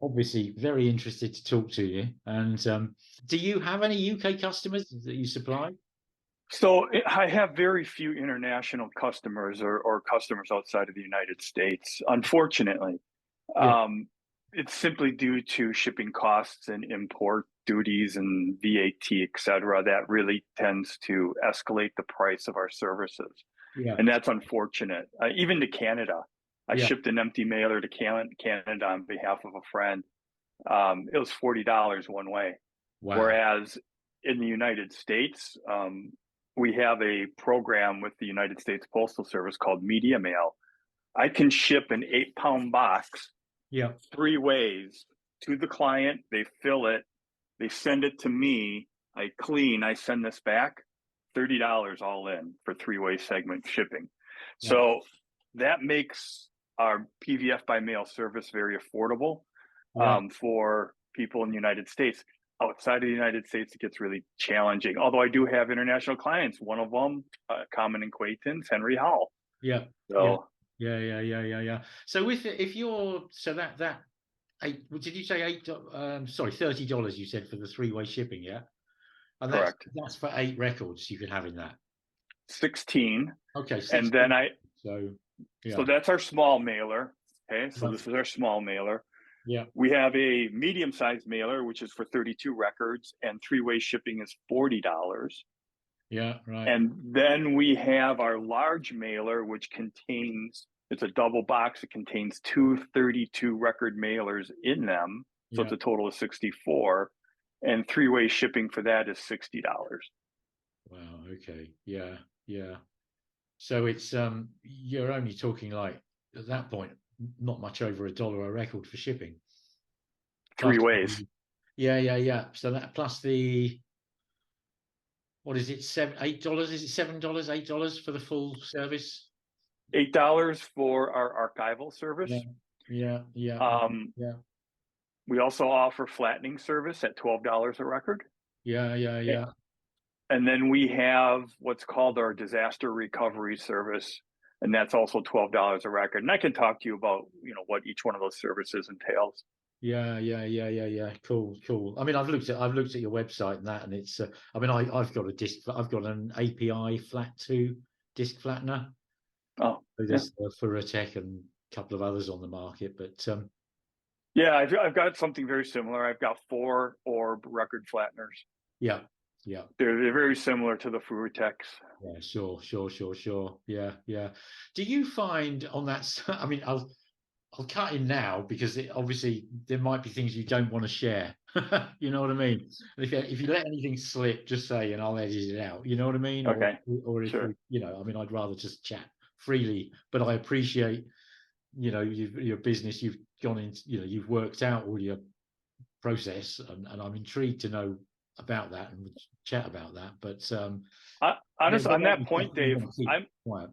obviously very interested to talk to you. And do you have any UK customers that you supply? So I have very few international customers or customers outside of the United States, unfortunately. Yeah, It's simply due to shipping costs and import duties and VAT, et cetera, that really tends to escalate the price of our services. yeah, And that's unfortunate. Even to Canada, I yeah. shipped an empty mailer to Canada on behalf of a friend. It was $40 one way. Wow. Whereas in the United States, we have a program with the United States Postal Service called Media Mail. I can ship an 8-pound box Yeah, 3 ways to the client. They fill it, they send it to me. I clean, I send this back. $30 all in for 3-way segment shipping. wow. So that makes our PVF by mail service very affordable Yeah, for people in the United States. Outside of the United States, it gets really challenging. Although I do have international clients. One of them, common acquaintance, Henry Howell. yeah, yeah, So yeah. So with if you're so that eight, did you say eight? Sorry, $30 you said for the 3-way shipping, yeah? And correct, that's for 8 records you could have in that. 16, Okay, and then 16. So so yeah, that's our small mailer. Okay, so yeah, this is our small mailer. yeah, We have a medium-sized mailer, which is for 32 records, and 3-way shipping is $40. yeah, right. And then we have our large mailer, which contains, it's a double box. It contains two 32 record mailers in them. So it's Yeah. a total of 64. And 3-way shipping for that is $60. Wow. Okay. Yeah. Yeah. So it's you're only talking like at that point not much over $1 a record for shipping. Plus, 3 ways. yeah. So that plus the what is it, $8? Is it $7, $8 for the full service? $8 for our archival Yeah, service. yeah, Um, yeah, we also offer flattening service at $12 a record. yeah. And then we have what's called our disaster recovery service, and that's also $12 a record. And I can talk to you about, what each one of those services entails. Yeah. Cool. I mean, I've looked at your website and that, and it's. I mean, I've got a disc. I've got an API Flat 2 disc flattener. Oh, So yeah. there's Furatech and a couple of others on the market, but Yeah, I've got something very similar. I've got 4 orb record flatteners. yeah, yeah. They're very similar to the Furatechs. Yeah, sure. Yeah. Do you find on that? I mean, I'll cut in now because obviously there might be things you don't want to share. You know what I mean? And if you let anything slip, just say, and I'll edit it out. You know what I mean? Okay, Or if we, sure. I mean, I'd rather just chat freely. But I appreciate, your business. You've gone into, you've worked out all your process, and I'm intrigued to know about that and chat about that. But Honestly, there on might that be stuff point, you Dave, want to keep I'm quiet.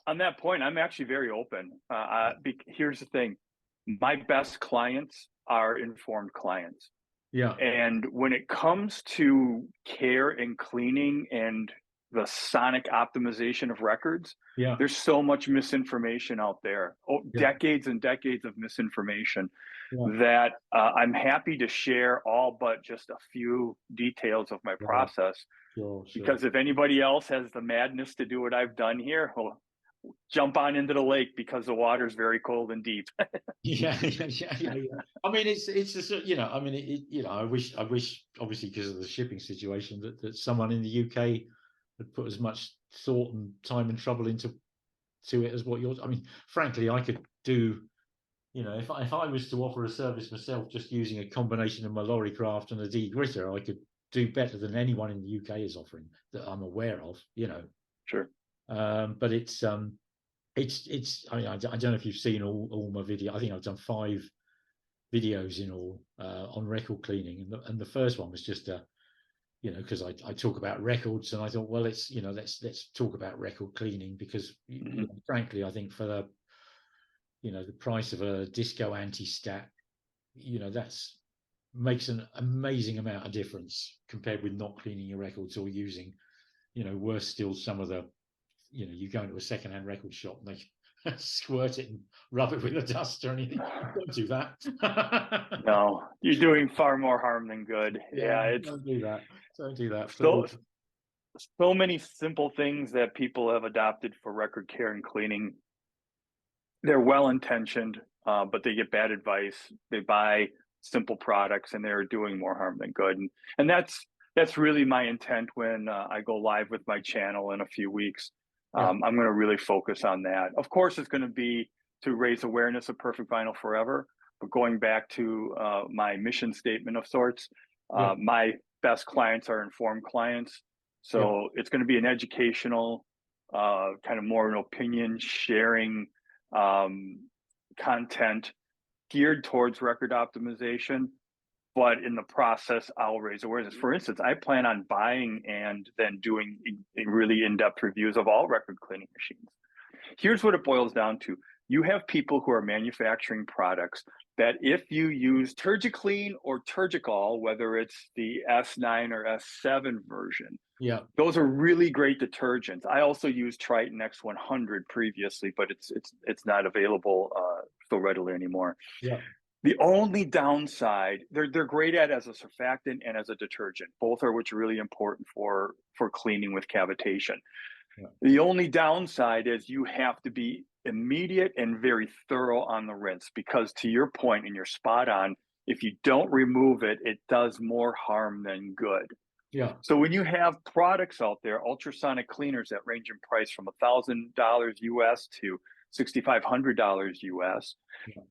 on that point. I'm actually very open. Here's the thing: my best clients are informed clients. Yeah, And when it comes to care and cleaning and the sonic optimization of records, yeah, there's so much misinformation out there. yeah, Decades and decades of misinformation yeah. that I'm happy to share all but just a few details of my Right. process. Sure. Because if anybody else has the madness to do what I've done here, well, jump on into the lake because the water is very cold and deep. Yeah. I mean, it's just, I mean, I wish, obviously, because of the shipping situation, that someone in the UK had put as much thought and time and trouble into it as what yours. I mean, frankly, I could do, if I was to offer a service myself, just using a combination of my lorry craft and a degritter, I could do better than anyone in the UK is offering that I'm aware of. Sure. But it's. I mean, I don't know if you've seen all my video. I think I've done 5 videos in all on record cleaning, and the first one was just because I talk about records, and I thought, well, let's talk about record cleaning because frankly, I think for the price of a disco anti-stat, that's makes an amazing amount of difference compared with not cleaning your records or using, worse still, some of the, you go into a secondhand record shop and squirt it and rub it with a dust or anything. Don't do that. No, you're doing far more harm than good. Yeah, it's don't do that. Don't do that. so so many simple things that people have adopted for record care and cleaning. They're well intentioned, but they get bad advice. They buy simple products, and they're doing more harm than good. And that's really my intent when I go live with my channel in a few weeks. I'm going to really focus on that. Of course, it's going to be to raise awareness of perfect vinyl forever. But going back to my mission statement of sorts, my best clients are informed clients. So it's going to be an educational, kind of more an opinion sharing content geared towards record optimization. But in the process, I'll raise awareness. For instance, I plan on buying and then doing really in-depth reviews of all record cleaning machines. Here's what it boils down to. You have people who are manufacturing products that if you use Turgiclean or Turgicol, whether it's the S9 or S7 version, those are really great detergents. I also used Triton X100 previously, but it's not available so readily anymore. The only downside, they're great as a surfactant and as a detergent, both are which are really important for cleaning with cavitation. The only downside is you have to be immediate and very thorough on the rinse, because to your point, and you're spot on, if you don't remove it, it does more harm than good. So when you have products out there, ultrasonic cleaners that range in price from $1,000 US to $6,500 US,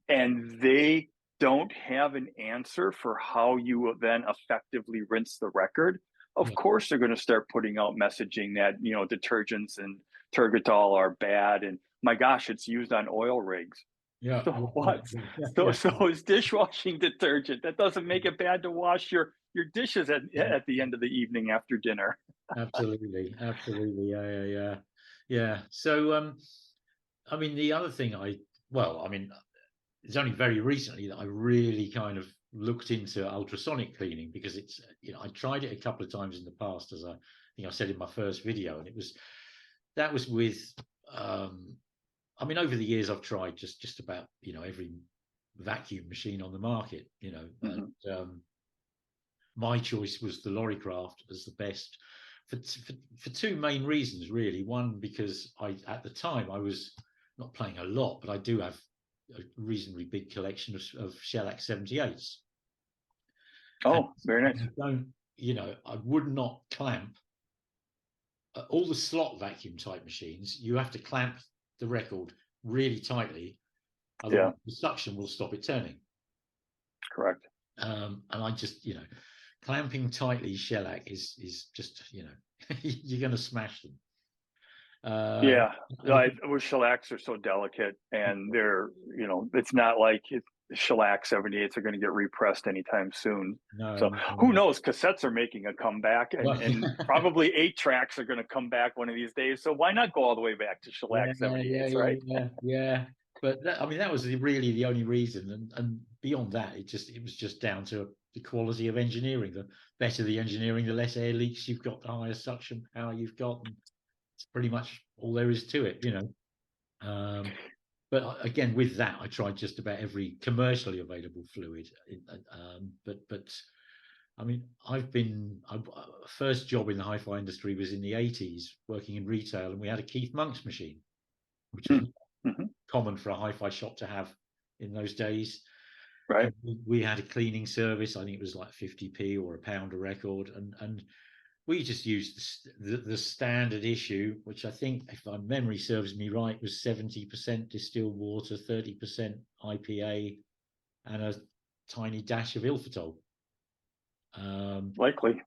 and they don't have an answer for how you then effectively rinse the record, of course they're going to start putting out messaging that, you know, detergents and Turgitol are bad, and my gosh, it's used on oil rigs. So what? So it's dishwashing detergent. That doesn't make it bad to wash your dishes at the end of the evening after dinner. Absolutely. Yeah. So I mean, the other thing it's only very recently that I really kind of looked into ultrasonic cleaning, because it's, you know, I tried it a couple of times in the past, as I think I said in my first video, and that was with I mean, over the years I've tried just about, you know, every vacuum machine on the market, you know, and my choice was the Lorrycraft as the best for two main reasons, really. One, because at the time I was not playing a lot, but I do have a reasonably big collection of shellac 78s. Oh, very nice. I would not clamp all the slot vacuum type machines. You have to clamp the record really tightly, otherwise the suction will stop it turning. Correct. And I just, you know, clamping tightly shellac is just, you know, you're going to smash them. Shellacs are so delicate, and they're, you know, it's not like shellac 78s are going to get repressed anytime soon. Who knows? Cassettes are making a comeback, and probably 8-tracks are going to come back one of these days. So why not go all the way back to shellac 78s, right? Yeah. But that was really the only reason, and beyond that, it was just down to the quality of engineering. The better the engineering, the less air leaks you've got, the higher suction power you've got. And it's pretty much all there is to it, you know. But again, with that, I tried just about every commercially available fluid. But I mean, first job in the hi-fi industry was in the 80s, working in retail, and we had a Keith Monk's machine, which was common for a hi-fi shop to have in those days. Right. And we had a cleaning service. I think it was like 50p or £1 a record, and we just used the standard issue, which I think, if my memory serves me right, was 70% distilled water, 30% IPA, and a tiny dash of Ilfitol. Likely,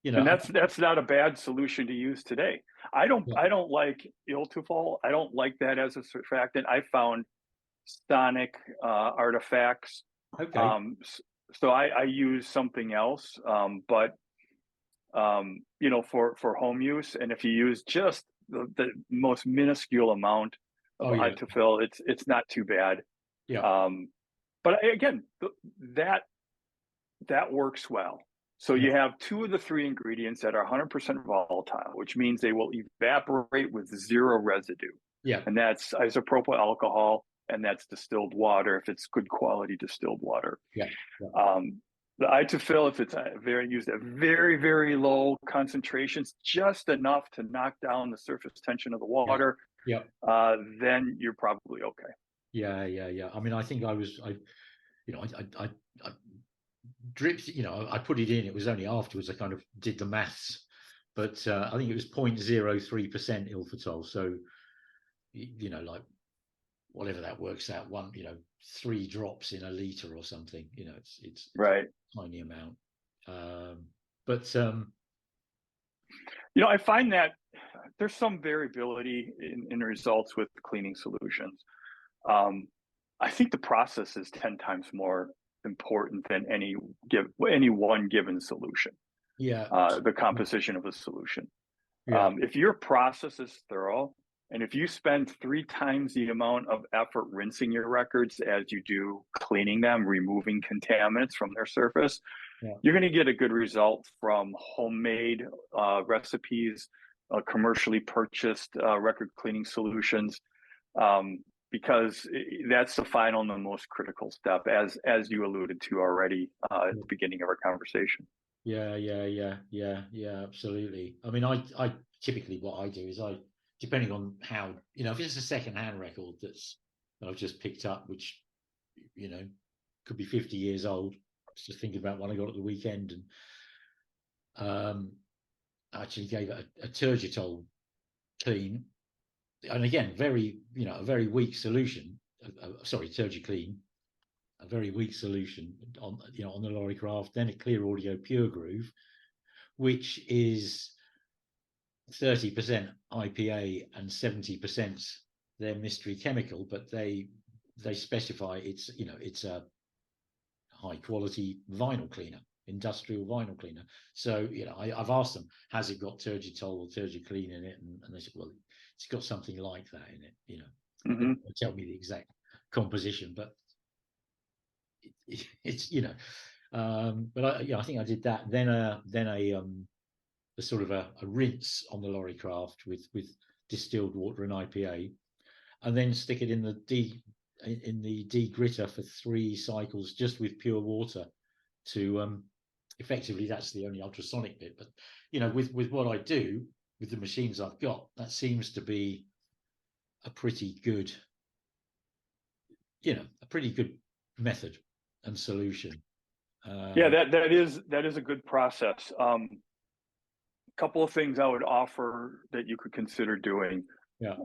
you know, and that's not a bad solution to use today. I don't like Ilfitol. I don't like that as a surfactant. I found Sonic artifacts. Okay. So I use something else, but you know, for home use, and if you use just the most minuscule amount of Ultrafil, it's not too bad. But again, that works well. So you have 2 of the 3 ingredients that are 100% volatile, which means they will evaporate with 0 residue. Yeah. And that's isopropyl alcohol, and that's distilled water if it's good quality distilled water. Yeah. The I2Fill, if it's used at very, very low concentrations, just enough to knock down the surface tension of the water, Yeah. then you're probably okay. Yeah. I mean, I think I dripped, I put it in. It was only afterwards I kind of did the maths, but I think it was 0.03% Ilfitol. So, like whatever that works out, 3 drops in a liter or something. It's right. a tiny amount. But I find that there's some variability in results with cleaning solutions. I think the process is 10 times more important than any one given solution. Yeah. The composition of a solution. Yeah. If your process is thorough, and if you spend 3 times the amount of effort rinsing your records as you do cleaning them, removing contaminants from their surface, you're going to get a good result from homemade recipes, commercially purchased record cleaning solutions, because that's the final and the most critical step, as you alluded to already at the beginning of our conversation. Yeah, absolutely. I mean, I typically, what I do is depending on how, if it's a second-hand record that I've just picked up, which, could be 50 years old, just thinking about one I got at the weekend, and I actually gave it a turgidol clean, and again, a very weak solution. Sorry, TurgiClean, a very weak solution on the lorry craft. Then a Clear Audio Pure Groove, which is 30% IPA and 70% their mystery chemical, but they specify it's a high quality vinyl cleaner, industrial vinyl cleaner. So I've asked them, has it got turgidol or TurgiClean in it, and they said, well, it's got something like that in it. Mm-hmm. Tell me the exact composition, but it's but I think I did that. Then a sort of a rinse on the lorry craft with distilled water and IPA, and then stick it in the degritter for 3 cycles just with pure water to effectively, that's the only ultrasonic bit. But with what I do with the machines I've got, that seems to be a pretty good method and solution. Yeah, that is a good process. Couple of things I would offer that you could consider doing. Yeah.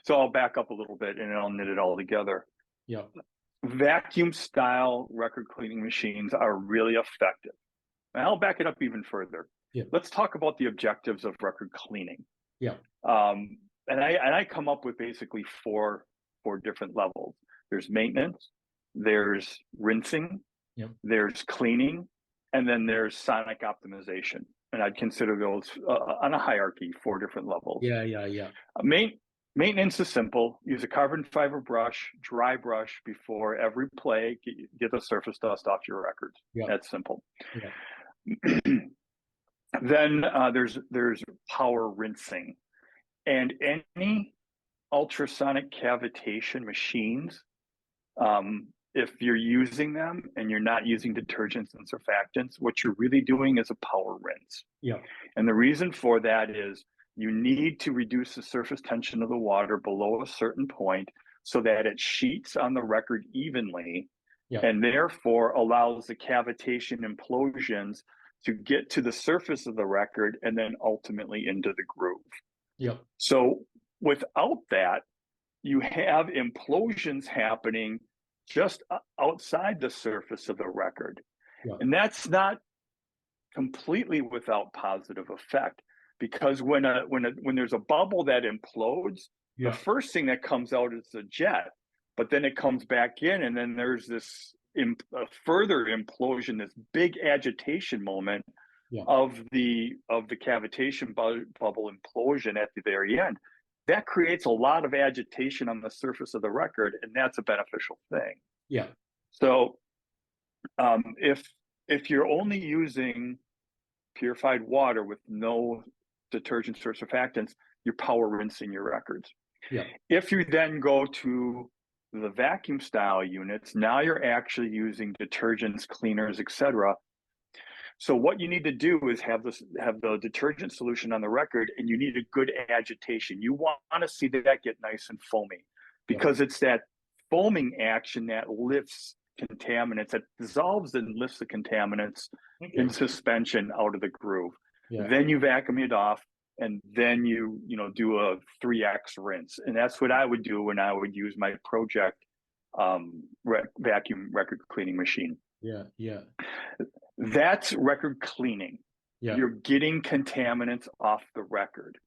So I'll back up a little bit and I'll knit it all together. Yeah. Vacuum style record cleaning machines are really effective. And I'll back it up even further. Yeah. Let's talk about the objectives of record cleaning. Yeah. And I come up with basically four different levels. There's maintenance, there's rinsing, yep, there's cleaning, and then there's sonic optimization. And I'd consider those on a hierarchy, 4 different levels. Yeah. Maintenance is simple. Use a carbon fiber brush, dry brush before every play. Get the surface dust off your records. Yep. That's simple. Yeah. Then there's power rinsing. And any ultrasonic cavitation machines, if you're using them and you're not using detergents and surfactants, what you're really doing is a power rinse. Yeah. And the reason for that is you need to reduce the surface tension of the water below a certain point so that it sheets on the record evenly, yeah, and therefore allows the cavitation implosions to get to the surface of the record and then ultimately into the groove. Yeah. So without that, you have implosions happening just outside the surface of the record. Yeah. And that's not completely without positive effect, because when there's a bubble that implodes, yeah, the first thing that comes out is a jet, but then it comes back in, and then there's this further implosion, this big agitation moment, yeah, of the cavitation bubble implosion at the very end. That creates a lot of agitation on the surface of the record, and that's a beneficial thing. Yeah. So if you're only using purified water with no detergents or surfactants, you're power rinsing your records. Yeah. If you then go to the vacuum style units, now you're actually using detergents, cleaners, etc. So what you need to do is have the detergent solution on the record, and you need a good agitation. You want to see that get nice and foamy, because it's that foaming action that lifts contaminants, that dissolves and lifts the contaminants in suspension out of the groove. Then you vacuum it off, and then you do a 3x rinse. And that's what I would do when I would use my project vacuum record cleaning machine. That's record cleaning. You're getting contaminants off the record.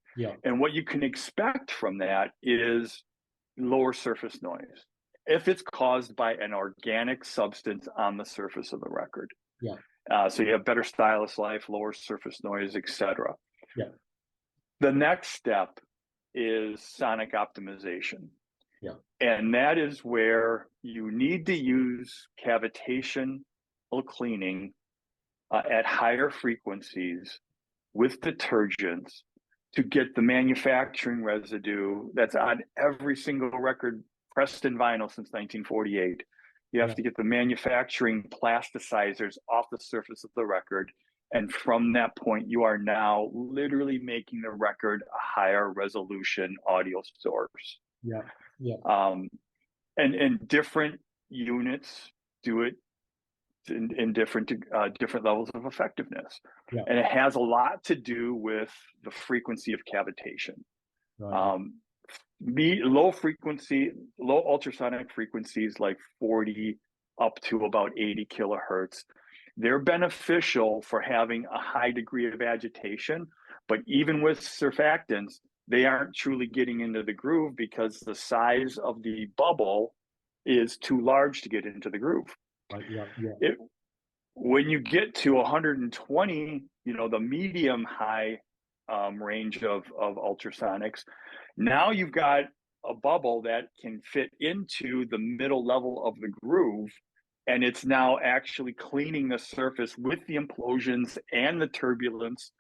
And what you can expect from that is lower surface noise if it's caused by an organic substance on the surface of the record. So you have better stylus life, lower surface noise, etc. The next step is sonic optimization. And that is where you need to use cavitation cleaning at higher frequencies with detergents to get the manufacturing residue that's on every single record pressed in vinyl since 1948. You have to get the manufacturing plasticizers off the surface of the record. And from that point, you are now literally making the record a higher resolution audio source. And different units do it in different levels of effectiveness. And it has a lot to do with the frequency of cavitation. Low ultrasonic frequencies like 40 up to about 80 kilohertz, they're beneficial for having a high degree of agitation. But even with surfactants, they aren't truly getting into the groove because the size of the bubble is too large to get into the groove. When you get to 120, the medium high range of ultrasonics, now you've got a bubble that can fit into the middle level of the groove, and it's now actually cleaning the surface with the implosions and the turbulence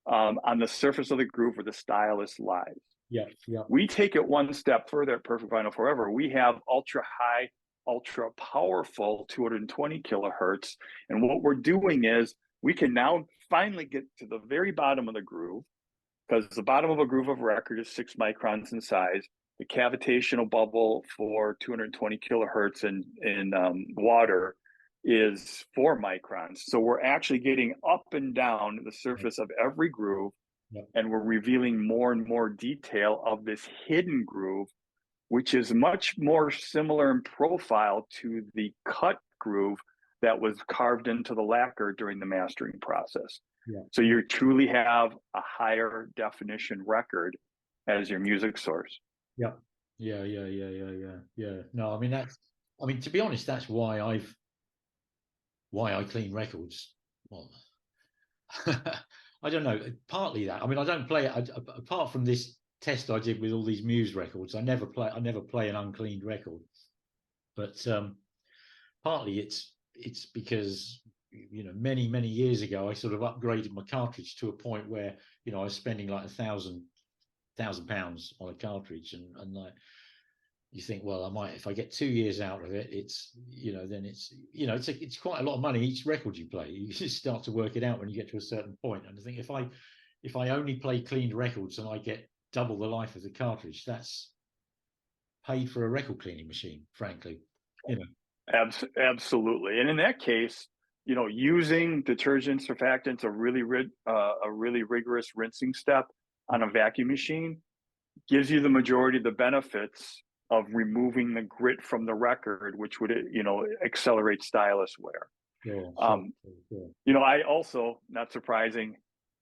on the surface of the groove where the stylus lies. We take it one step further at Perfect Vinyl Forever. We have ultra high, ultra powerful 220 kilohertz. And what we're doing is we can now finally get to the very bottom of the groove, because the bottom of a groove of record is 6 microns in size. The cavitational bubble for 220 kilohertz in water is 4 microns. So we're actually getting up and down the surface of every groove, and we're revealing more and more detail of this hidden groove, which is much more similar in profile to the cut groove that was carved into the lacquer during the mastering process. So you truly have a higher definition record as your music source. No, I mean, to be honest, that's why I clean records. Well, I don't know, partly that. I mean, I don't play it apart from this test I did with all these Muse records. I never play an uncleaned record. But partly it's because many years ago I sort of upgraded my cartridge to a point where I was spending like £1,000 on a cartridge, and like you think, well, I might, if I get 2 years out of it, it's then it's quite a lot of money each record you play. You just start to work it out when you get to a certain point. And I think if I only play cleaned records and I get double the life of the cartridge, that's paid for a record cleaning machine, frankly. Absolutely. And in that case, using detergents, surfactants, a really rigorous rinsing step on a vacuum machine gives you the majority of the benefits of removing the grit from the record, which would accelerate stylus wear. I also, not surprising,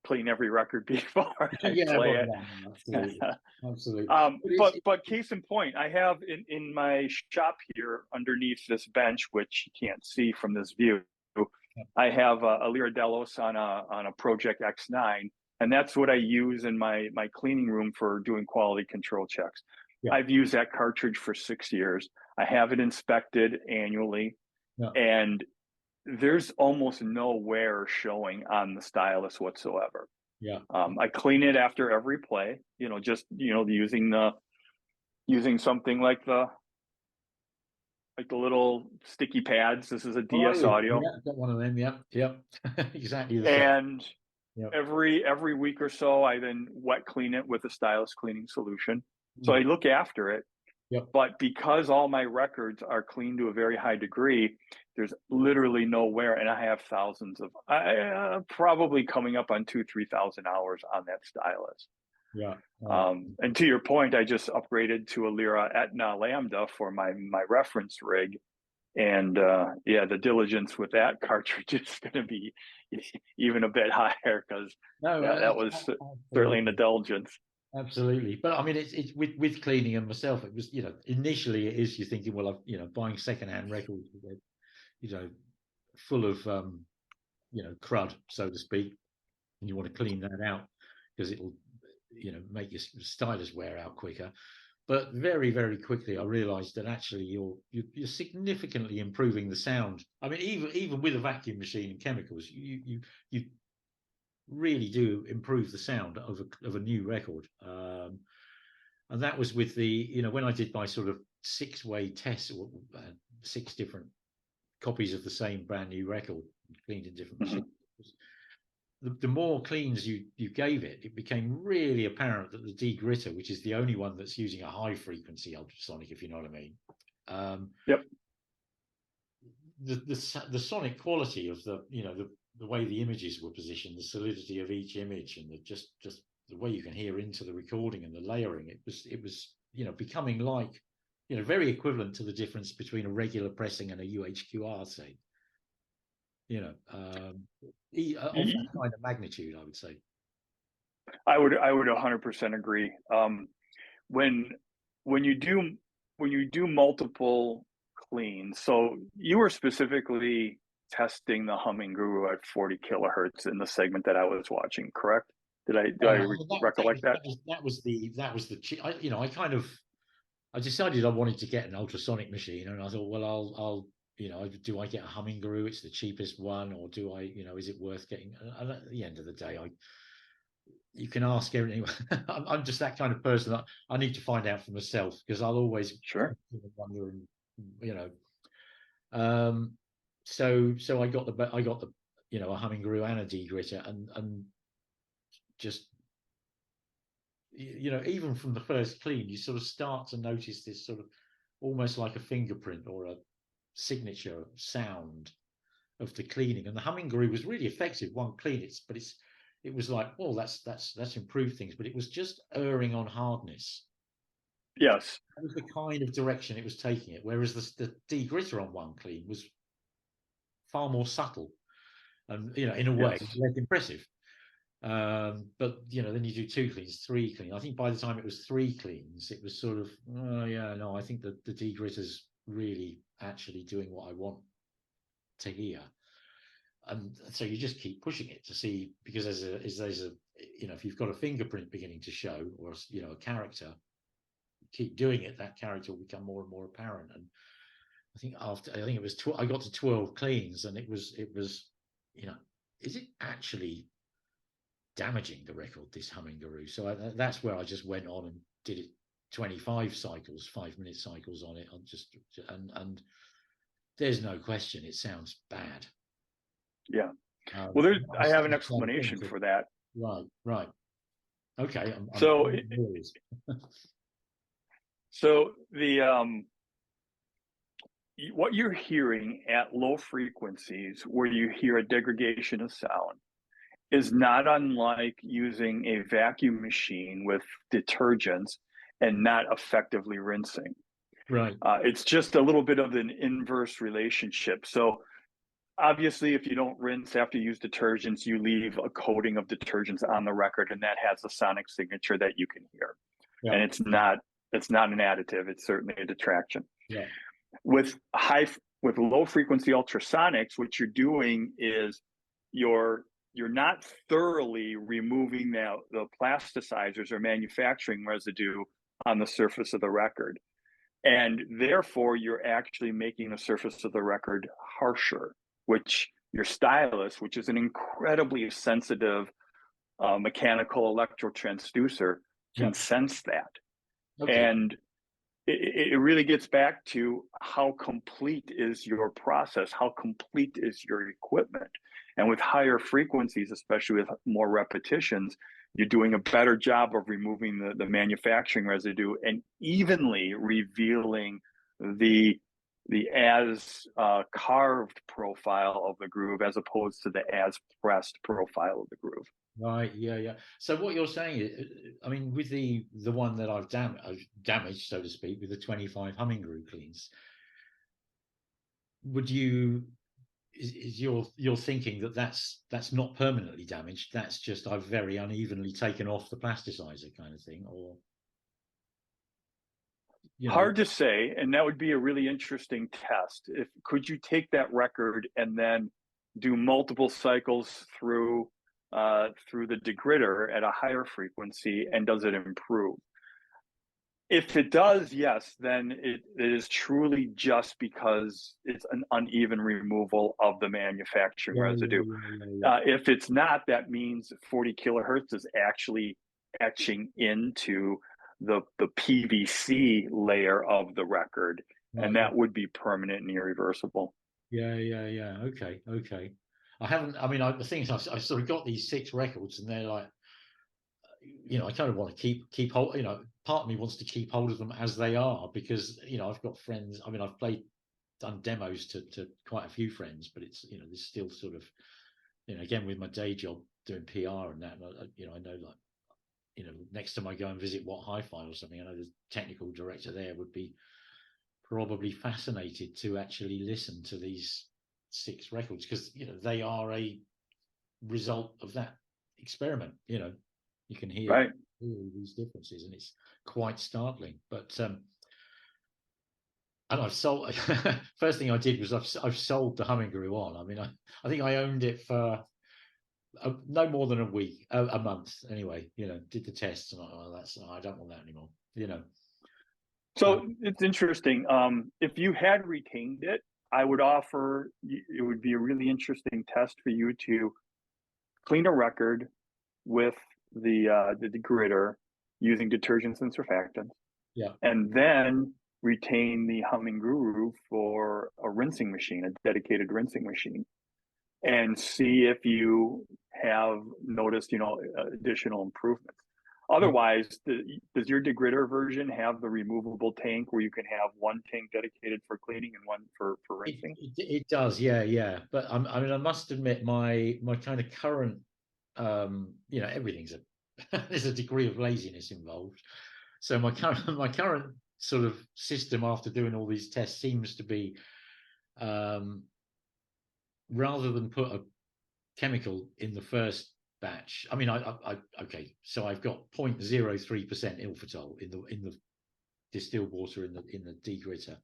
clean every record before I play it. Absolutely. But case in point, I have in my shop here underneath this bench, which you can't see from this view, I have a Lyra Delos on a Project X9, and that's what I use in my cleaning room for doing quality control checks. I've used that cartridge for 6 years. I have it inspected annually, and there's almost no wear showing on the stylus whatsoever. Yeah. I clean it after every play, just, using something like the little sticky pads. This is a Oh, DS yeah, Audio. I've got one of them. Yep. Yep. Exactly the same. And Yep. every week or so, I then wet clean it with a Stylus cleaning solution. So I Mm. look after it. Yep. But because all my records are cleaned to a very high degree, there's literally no wear, and I have thousands of, probably coming up on 2,000-3,000 hours on that Stylus. Yeah. And to your point, I just upgraded to a Lyra Etna Lambda for my reference rig, and yeah, the diligence with that cartridge is going to be even a bit higher, because No, that was certainly an absolutely. indulgence. Absolutely. But I mean, it's with cleaning and myself, it was, initially it is, you're thinking, well, buying secondhand records, you know, full of, crud, so to speak, and you want to clean that out because it'll, make your stylus wear out quicker. But very, very quickly, I realized that actually you're significantly improving the sound. I mean, even with a vacuum machine and chemicals, you really do improve the sound of a new record. And that was with the, when I did my sort of 6-way test, or 6 different copies of the same brand new record, cleaned in different Mm-hmm. machines. The more cleans you gave it, it became really apparent that the degritter, which is the only one that's using a high frequency ultrasonic, if you know what I mean, Yep. the sonic quality of the way the images were positioned, the solidity of each image, and just the way you can hear into the recording and the layering, it was becoming like, very equivalent to the difference between a regular pressing and a UHQR, say, of that kind of magnitude, I would say. I would 100% agree. When you do multiple cleans, so you were specifically testing the Humming Guru at 40 kilohertz in the segment that I was watching, correct? Did I recollect that? That was the I decided I wanted to get an ultrasonic machine, and I thought, well, I'll do I get a Humming Guru? It's the cheapest one, or do I, is it worth getting? And at the end of the day, you can ask everything. I'm just that kind of person that I need to find out for myself, because I'll always wonder, so I got the a Humming Guru and a degritter, and just even from the first clean, you sort of start to notice this sort of almost like a fingerprint or a signature sound of the cleaning. And the Humming Guru was really effective one clean. It was like, well, that's improved things, but it was just erring on hardness. Yes, that was the kind of direction it was taking it. Whereas the degritter on one clean was far more subtle, and in a way less impressive. But then you do 2 cleans, 3 cleans. I think by the time it was 3 cleans, it was sort of, oh yeah, no, I think that the degritter's really actually doing what I want to hear. And so you just keep pushing it to see, because there's a if you've got a fingerprint beginning to show, or a character, keep doing it, that character will become more and more apparent. And I think it was I got to 12 cleans, and it was is it actually damaging the record, this Humming Guru? So that's where I just went on and did it 25 cycles, 5-minute cycles on it. And there's no question it sounds bad. Yeah. Well, I have an explanation for that. Right. Okay. So what you're hearing at low frequencies, where you hear a degradation of sound, is not unlike using a vacuum machine with detergents and not effectively rinsing. Right. It's just a little bit of an inverse relationship. So obviously, if you don't rinse after you use detergents, you leave a coating of detergents on the record, and that has a sonic signature that you can hear. Yeah. And it's not an additive, it's certainly a detraction. Yeah. With low frequency ultrasonics, what you're doing is you're not thoroughly removing the plasticizers or manufacturing residue on the surface of the record. And therefore, you're actually making the surface of the record harsher, which your Stylus, which is an incredibly sensitive mechanical electrotransducer Yeah. can sense that. Okay. And it really gets back to how complete is your process, how complete is your equipment. And with higher frequencies, especially with more repetitions, you're doing a better job of removing the manufacturing residue and evenly revealing the as carved profile of the groove as opposed to the as pressed profile of the groove. Right. Yeah. Yeah. So what you're saying is, I mean, with the one that I've damaged, so to speak, with the 25 humming groove cleans, would you is you're thinking that that's not permanently damaged? That's just I've very unevenly taken off the plasticizer kind of thing, or you know? Hard to say, and that would be a really interesting test. If could you take that record and then do multiple cycles through the degritter at a higher frequency, and does it improve? If it does, yes, then it is truly just because it's an uneven removal of the manufacturing Yeah. Yeah. residue. Yeah. Yeah. If it's not, that means 40 kilohertz is actually etching into the PVC layer of the record, Right. and Yeah. that would be permanent and irreversible. Yeah. Yeah. Yeah. Okay. Okay. I haven't. I mean, the thing is, I sort of got these 6 records, and they're like, you know, I kind of want to keep hold. You know, part of me wants to keep hold of them as they are because you know I've got friends. I mean, I've done demos to quite a few friends, but it's you know there's still sort of you know again with my day job doing PR and that, you know I know like you know next time I go and visit What Hi-Fi or something, I know the technical director there would be probably fascinated to actually listen to these 6 records because you know they are a result of that experiment. You know, you can hear Right. all these differences, and it's quite startling. But and I've sold. First thing I did was I've sold the humming groove on. I mean, I think I owned it for no more than a week, a month anyway. You know, did the tests, and I don't want that anymore. You know. So it's interesting. If you had retained it, I would offer it would be a really interesting test for you to clean a record with the degritter using detergents and surfactants, Yeah. and then retain the humming groove for a rinsing machine, a dedicated rinsing machine, and see if you have noticed, additional improvements. Otherwise, does your degritter version have the removable tank where you can have one tank dedicated for cleaning and one for rinsing? It does, yeah, yeah. But I mean, I must admit, my kind of current, you know, everything's there's a degree of laziness involved. So my current sort of system after doing all these tests seems to be, rather than put a chemical in the first batch. I mean, okay, so I've got 0.03% ilfitol in the distilled water in the degritter.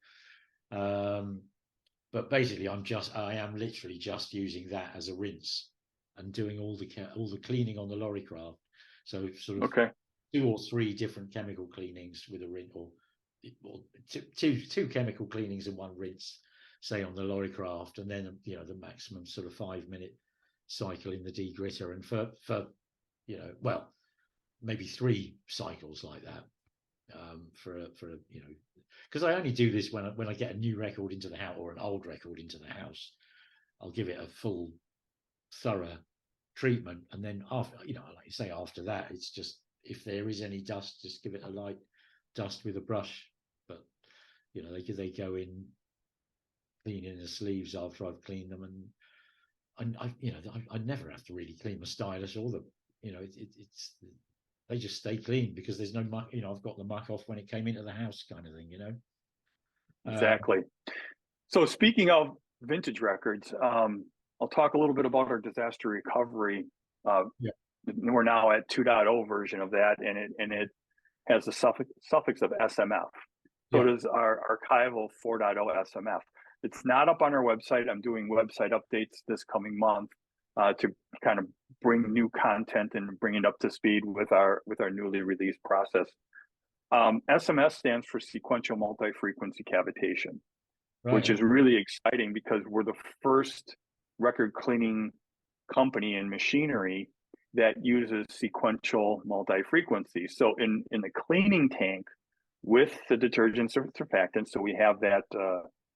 But basically, I am literally just using that as a rinse and doing all the cleaning on the lorry craft. So sort of Okay. 2 or 3 different chemical cleanings with a rinse, or two chemical cleanings and one rinse, say on the lorry craft, and then you know the maximum sort of 5-minute cycle in the degritter, and for you know well maybe 3 cycles like that for a you know because I only do this when I get a new record into the house or an old record into the house. I'll give it a full thorough treatment, and then after you know like you say after that it's just if there is any dust just give it a light dust with a brush, but you know they go in cleaning the sleeves after I've cleaned them, and I you know I never have to really clean my stylus or the you know it's they just stay clean because there's no muck. You know, I've got the muck off when it came into the house, kind of thing. You know. Exactly. So speaking of vintage records, I'll talk a little bit about our disaster recovery. Yeah. We're now at 2.0 version of that, and it has the suffix of SMF. So Yeah. does our Archival 4.0 SMF. It's not up on our website. I'm doing website updates this coming month to kind of bring new content and bring it up to speed with our newly released process. SMS stands for sequential multi-frequency cavitation, Right. which is really exciting because we're the first record cleaning company and machinery that uses sequential multi-frequency. So in the cleaning tank with the detergent surfactant, so we have that,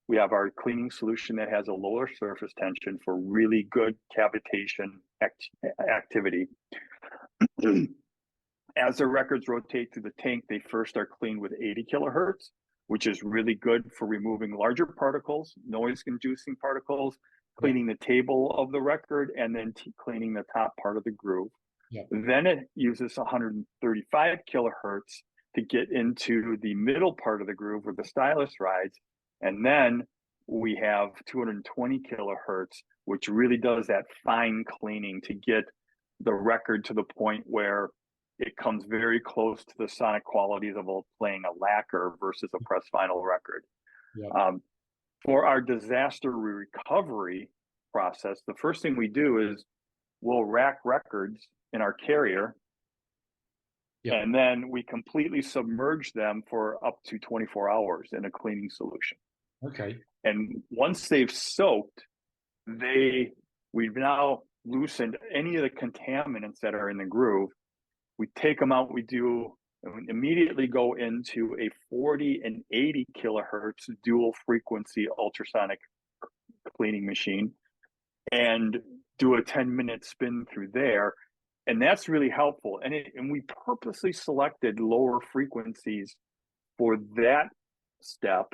we have our cleaning solution that has a lower surface tension for really good cavitation activity. As the records rotate through the tank, they first are cleaned with 80 kilohertz, which is really good for removing larger particles, noise-inducing particles, cleaning the table of the record, and then cleaning the top part of the groove. Yep. Then it uses 135 kilohertz to get into the middle part of the groove where the stylus rides. And then we have 220 kilohertz, which really does that fine cleaning to get the record to the point where it comes very close to the sonic qualities of playing a lacquer versus a pressed vinyl record. Yep. For our disaster recovery process, the first thing we do is we'll rack records in our carrier, Yep. and then we completely submerge them for up to 24 hours in a cleaning solution. Okay. And once they've soaked, we've now loosened any of the contaminants that are in the groove. We take them out, we immediately go into a 40 and 80 kilohertz dual frequency ultrasonic cleaning machine and do a 10-minute spin through there. And that's really helpful. And we purposely selected lower frequencies for that step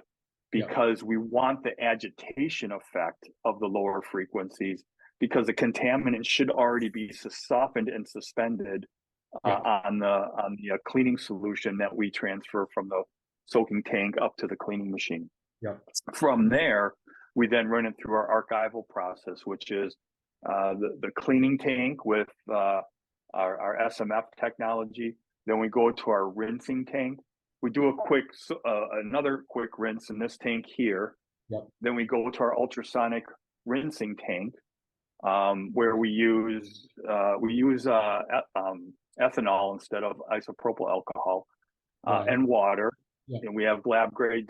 because we want the agitation effect of the lower frequencies, because the contaminant should already be softened and suspended on the cleaning solution that we transfer from the soaking tank up to the cleaning machine. From there, we then run it through our archival process, which is the cleaning tank with our SMF technology. Then we go to our rinsing tank. We do another quick rinse in this tank here. Then we go to our ultrasonic rinsing tank, where we use ethanol instead of isopropyl alcohol, and water. And we have lab grade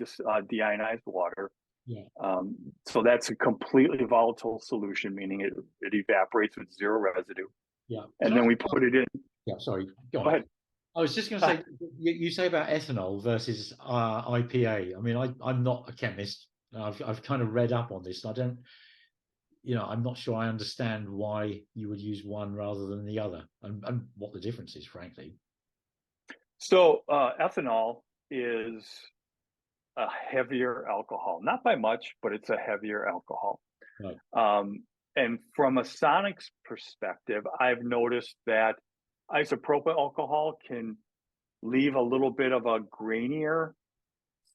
deionized water. So that's a completely volatile solution, meaning it evaporates with zero residue. And then we put it in. Sorry. Go ahead. I was just going to say, you say about ethanol versus IPA. I mean, I'm not a chemist. I've kind of read up on this. I don't, I'm not sure I understand why you would use one rather than the other, and what the difference is, frankly. So ethanol is a heavier alcohol, not by much, but it's a heavier alcohol. And from a sonics perspective, I've noticed that isopropyl alcohol can leave a little bit of a grainier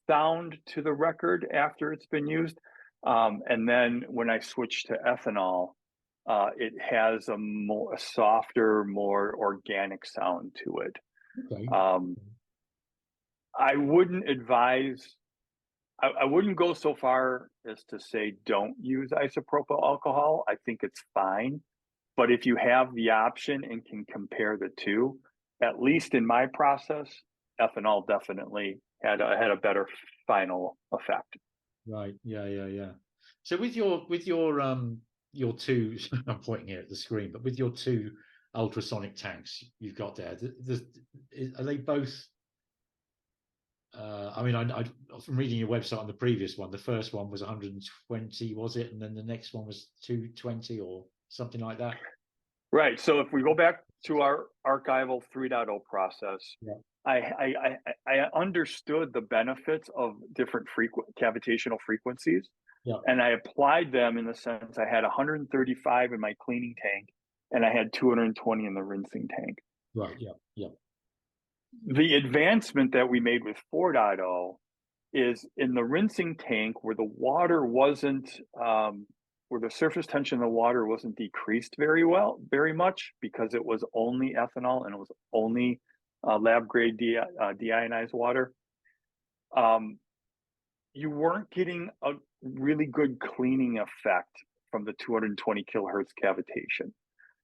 sound to the record after it's been used. And then when I switch to ethanol, it has a softer, more organic sound to it. I wouldn't advise, I wouldn't go so far as to say don't use isopropyl alcohol. I think it's fine. But if you have the option and can compare the two, at least in my process, ethanol definitely had a better final effect. Right. Yeah. So with your two, I'm pointing here at the screen, but with your two ultrasonic tanks you've got there, are they both? I mean, I from reading your website on the previous one, the first one was 120, was it? And then the next one was 220 or something like that. Right. So if we go back to our Archival 3.0 process, I understood the benefits of different cavitational frequencies, and I applied them in the sense I had 135 in my cleaning tank, and I had 220 in the rinsing tank. The advancement that we made with 4.0 is in the rinsing tank where the water wasn't, where the surface tension of the water wasn't decreased very much, because it was only ethanol and it was only lab grade deionized water. You weren't getting a really good cleaning effect from the 220 kilohertz cavitation,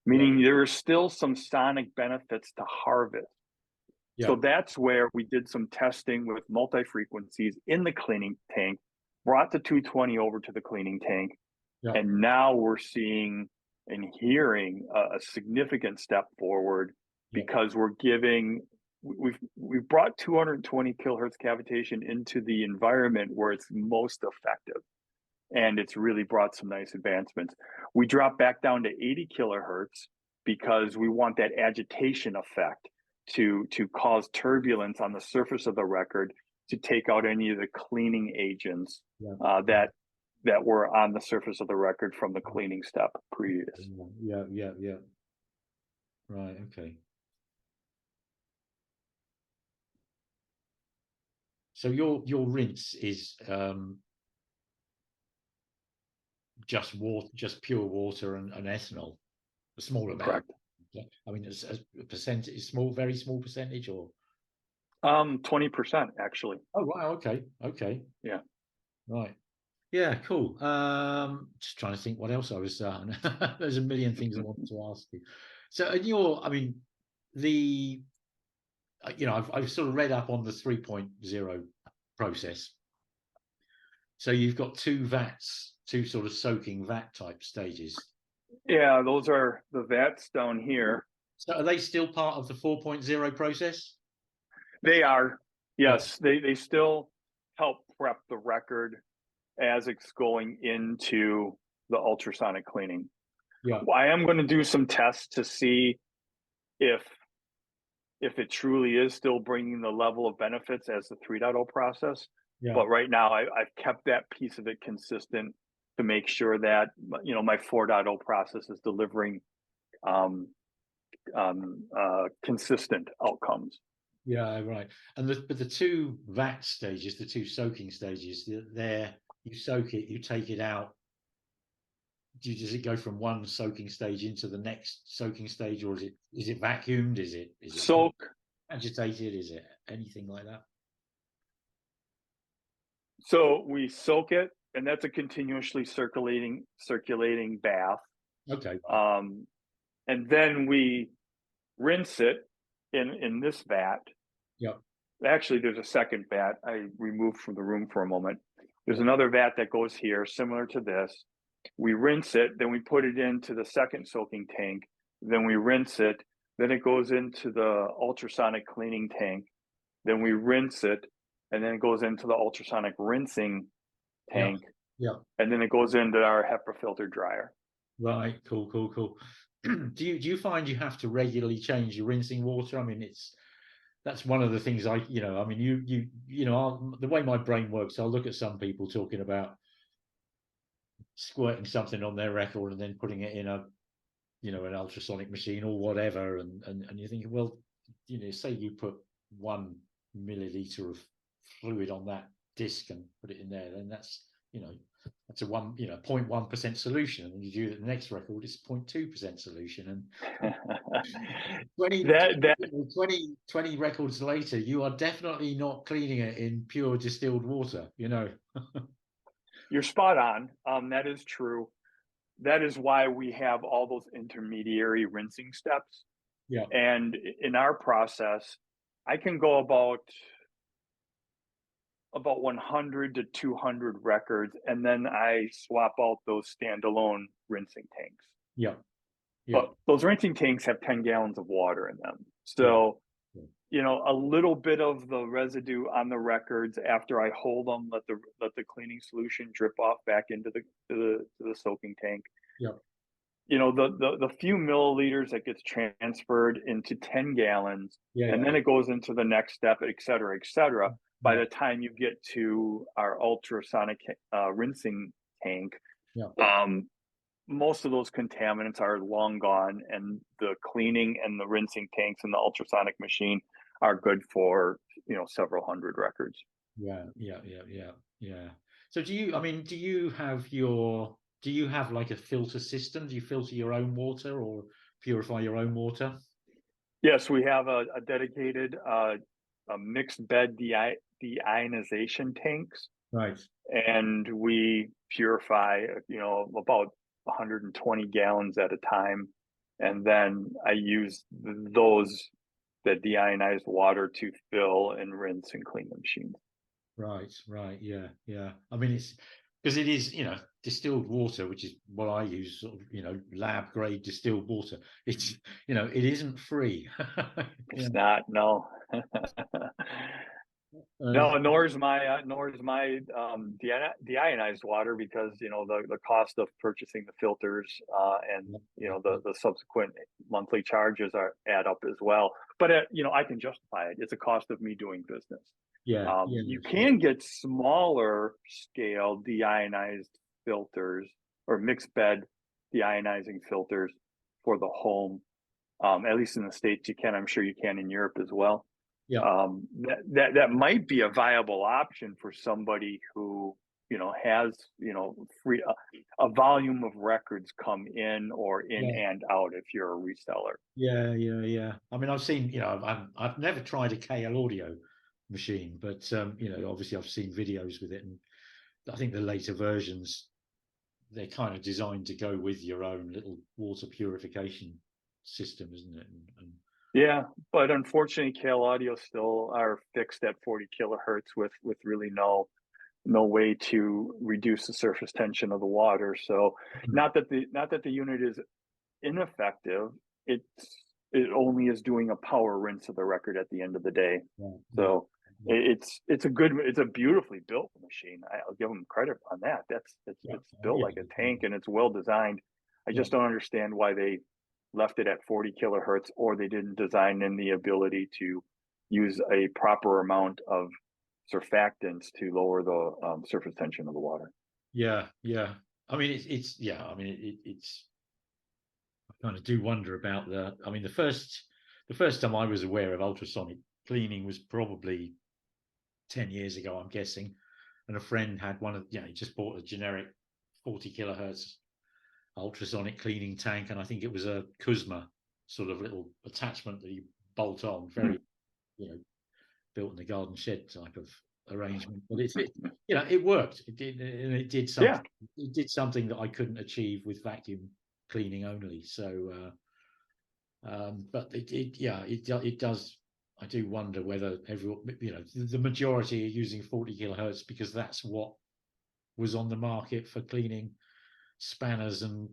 meaning there are still some sonic benefits to harvest. So that's where we did some testing with multi-frequencies in the cleaning tank, brought the 220 over to the cleaning tank, and now we're seeing and hearing a significant step forward, because we've brought 220 kilohertz cavitation into the environment where it's most effective, and it's really brought some nice advancements. We dropped back down to 80 kilohertz because we want that agitation effect to cause turbulence on the surface of the record, to take out any of the cleaning agents that were on the surface of the record from the cleaning step previous. Yeah. Right. Okay. So your rinse is just water, just pure water and ethanol, a small amount. Correct. I mean, it's a percentage, very small percentage, or 20% actually. Oh wow, okay. Yeah. Right. Yeah, cool. Just trying to think what else I was there's a million things I wanted to ask you. So I mean, I've sort of read up on the 3.0 process. So you've got two sort of soaking vat type stages. Yeah, those are the vats down here. So are they still part of the 4.0 process? They are. Yes, they still help prep the record as it's going into the ultrasonic cleaning. Yeah. Well, I am going to do some tests to see if it truly is still bringing the level of benefits as the 3.0 process. Yeah. But right now, I've kept that piece of it consistent to make sure that my 4.0 process is delivering consistent outcomes. Yeah, right. And but the two vat stages, the two soaking stages, there you soak it, you take it out. Does it go from one soaking stage into the next soaking stage, or is it vacuumed? Is it soak agitated? Is it anything like that? So we soak it, and that's a continuously circulating bath. Okay. And then we rinse it in this vat. Yep. Actually, there's a second vat I removed from the room for a moment. There's another vat that goes here, similar to this. We rinse it, then we put it into the second soaking tank. Then we rinse it. Then it goes into the ultrasonic cleaning tank. Then we rinse it, and then it goes into the ultrasonic rinsing tank. Yeah. And then it goes into our HEPA filter dryer. Right. Cool. Do you find you have to regularly change your rinsing water? I mean, that's one of the things I mean, the way my brain works, I'll look at some people talking about squirting something on their record and then putting it in an ultrasonic machine or whatever, and you're thinking, well, say you put 1 milliliter of fluid on that disc and put it in there, then that's a 0.1% solution, and you do the next record, it's 0.2% solution, and 20 records later, you are definitely not cleaning it in pure distilled water. You're spot on. That is true. That is why we have all those intermediary rinsing steps. Yeah. And in our process, I can go about 100 to 200 records, and then I swap out those standalone rinsing tanks. Yeah. But those rinsing tanks have 10 gallons of water in them. So, a little bit of the residue on the records after I hold them, let the cleaning solution drip off back into the soaking tank. Yeah. The few milliliters that gets transferred into 10 gallons, and then it goes into the next step, et cetera, et cetera. By the time you get to our ultrasonic rinsing tank, most of those contaminants are long gone, and the cleaning and the rinsing tanks and the ultrasonic machine are good for several hundred records. Yeah. So do you have like a filter system? Do you filter your own water or purify your own water? Yes, we have a dedicated a mixed bed deionization tanks. Right. And we purify about 120 gallons at a time, and then I use that deionized water to fill and rinse and clean the machine. Right. Yeah. I mean, because it is, you know, distilled water, which is what I use, sort of, you know, lab grade distilled water. It's, you know, it isn't free. It's not, no. No, nor is my deionized water, because you know the cost of purchasing the filters and you know the subsequent monthly charges add up as well. But you know, I can justify it. It's a cost of me doing business. yeah, You can get smaller scale deionized filters or mixed bed deionizing filters for the home. At least in the States you can. I'm sure you can in Europe as well. yeah, That might be a viable option for somebody who, you know, has, you know, a volume of records come in or in yeah. and out if you're a reseller. Yeah. I mean, I've seen, you know, I've never tried a KL audio machine, but you know, obviously I've seen videos with it, and I think the later versions, they're kind of designed to go with your own little water purification system, isn't it? Yeah, but unfortunately, KL audio still are fixed at 40 kilohertz with really no way to reduce the surface tension of the water. So not that the unit is ineffective, it only is doing a power rinse of the record at the end of the day. So it's a beautifully built machine. I'll give them credit on that. It's built like a tank, and it's well designed. I just don't understand why they left it at 40 kilohertz, or they didn't design in the ability to use a proper amount of surfactants to lower the surface tension of the water. Yeah. I mean, it's I mean, it's. I kind of do wonder about the. I mean, the first time I was aware of ultrasonic cleaning was probably 10 years ago, I'm guessing, and a friend had one of, you know, he just bought a generic 40 kilohertz ultrasonic cleaning tank, and I think it was a Kuzma sort of little attachment that you bolt on, very, you know, built in the garden shed type of arrangement. But it you know, it worked. It did something. Yeah. It did something that I couldn't achieve with vacuum cleaning only. So, but it does. I do wonder whether everyone, you know, the majority are using 40 kilohertz because that's what was on the market for cleaning spanners and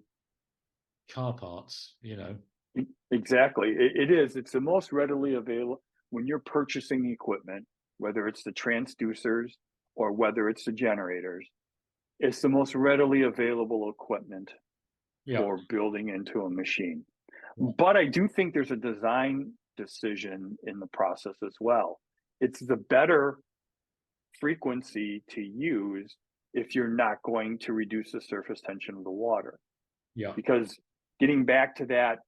car parts, you know. Exactly. It is. It's the most readily available when you're purchasing equipment, whether it's the transducers or whether it's the generators. It's the most readily available equipment for building into a machine. But I do think there's a design decision in the process as well. It's the better frequency to use if you're not going to reduce the surface tension of the water. Yeah. Because getting back to that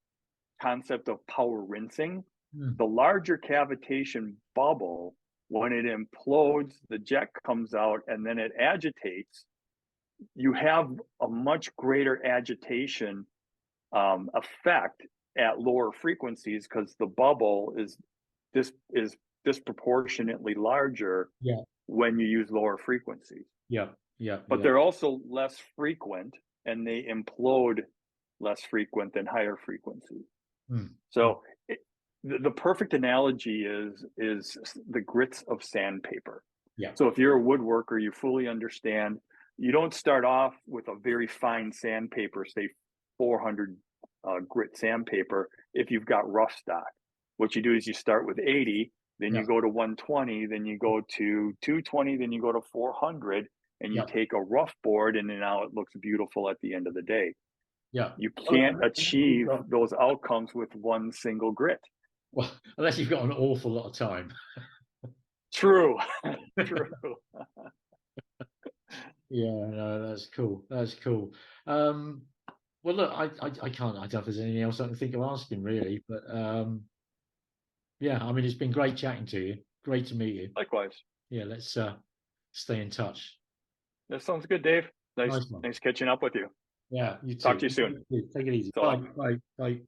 concept of power rinsing, the larger cavitation bubble, when it implodes, the jet comes out and then it agitates. You have a much greater agitation effect at lower frequencies because the bubble is disproportionately larger when you use lower frequencies. But they're also less frequent, and they implode less frequent than higher frequencies. So the perfect analogy is the grits of sandpaper. So if you're a woodworker, you fully understand. You don't start off with a very fine sandpaper, say 400 grit sandpaper, if you've got rough stock. What you do is you start with 80, then you go to 120, then you go to 220, then you go to 400, and you take a rough board, and then now it looks beautiful at the end of the day. You can't achieve those outcomes with one single grit. Well, unless you've got an awful lot of time. True. Yeah, no, that's cool. Well, look, I don't know if there's anything else I can think of asking, really, but yeah, I mean, it's been great chatting to you. Great to meet you. Likewise. Yeah, let's stay in touch. That sounds good, Dave. Nice catching up with you. Yeah, you too. Talk to you soon. Take it easy. So Bye.